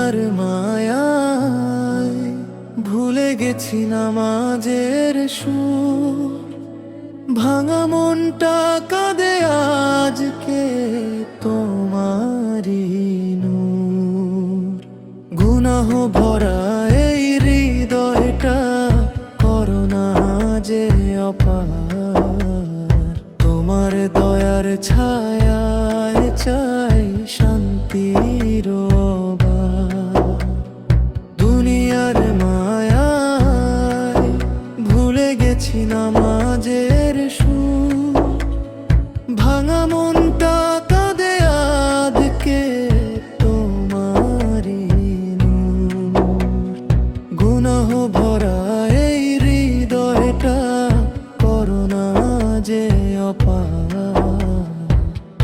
দুনিয়ার মায়ায় ভুলে গেছি নামাজের সুর, ভাঙা মনটা কাঁদে আজকে তোমারি নূর। গুনাহ ভরা এই হৃদয়টা করোনা যে অপার, তোমার দয়ার ছায়ায় চাই শান্তির অবাক। দুনিয়ার মায়ায় ভুলে গেছি নামাজের সুর, ভাঙা মনটা কাঁদে আজকে তোমারি নূর। গুনাহ ভরা এই হৃদয়টা করোনা যে অপার,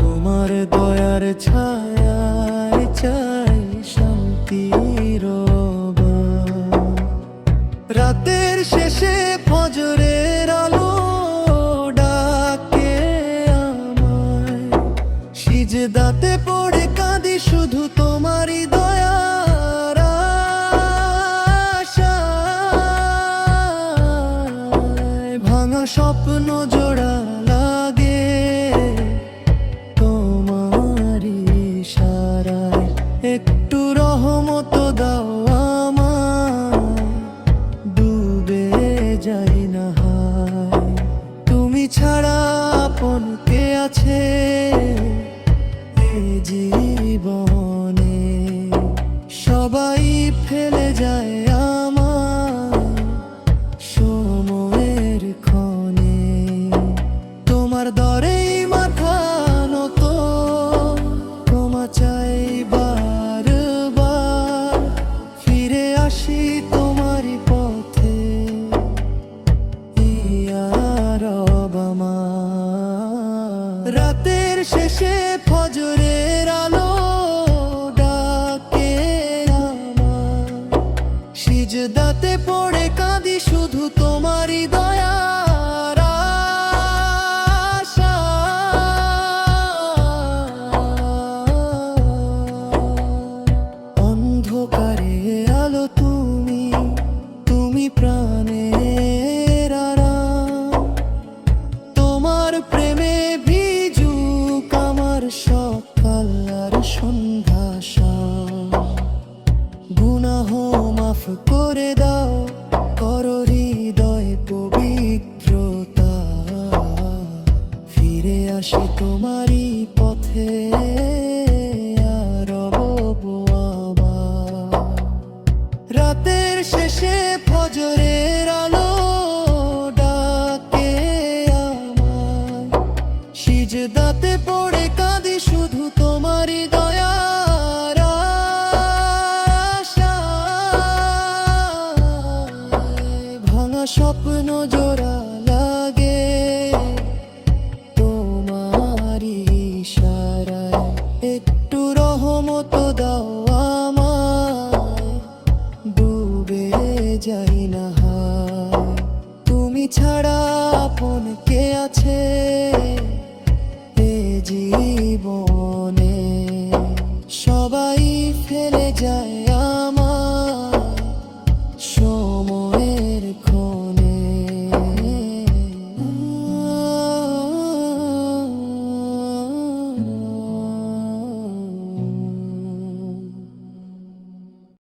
তোমার দয়ার ছায়ায় চাই শান্তির অবাক। রাতের শেষে ফজরের আলো ডাকে আমায়, সিজদাতে পড়ে কাঁদি শুধু তোমারই দয়ার আশায়। ভাঙা স্বপ্ন জোড়া লাগে তোমারই ইশারায়, একটু রহমত দাও আমায়, ডুবে যাই না হায়। তুমি ছাড়া আপন কে আছে এ জীবনে, সবাই ফেলে যায় আমায় সময়ের ক্ষণে। তোমার দরেই মাথা নত, ক্ষমা চাই বারবার, ফিরে আসি তোমারই পথে ইয়া রব আমার। রাতের শেষে ফজরের আলো ডাকে আমায়, সিজদাতে পড়ে কাঁদি শুধু তোমারই দয়ার আশায়। অন্ধকারে আলো তুমি, তুমি প্রাণের আরাম, তোমার প্রেমে ভিজুক আমার সকাল আর সন্ধ্যা শাম। গুনাহ মাফ করে দাও, করো হৃদয় পবিত্রতা, ফিরে আসি তোমারই পথে আর রব আবার। রাতের শেষে ফজরের আলো ডাকে আমায়, সিজদাতে পড়ে কাঁদি শুধু তোমারই দয়ার আশায়। ভাঙা স্বপ্ন জোড়া লাগে তোমারই ইশারায়, একটু রহমত দাও আমায়, ডুবে যাই না হায়। তুমি ছাড়া আপন কে আছে এ জীবনে, সবাই ফেলে যায়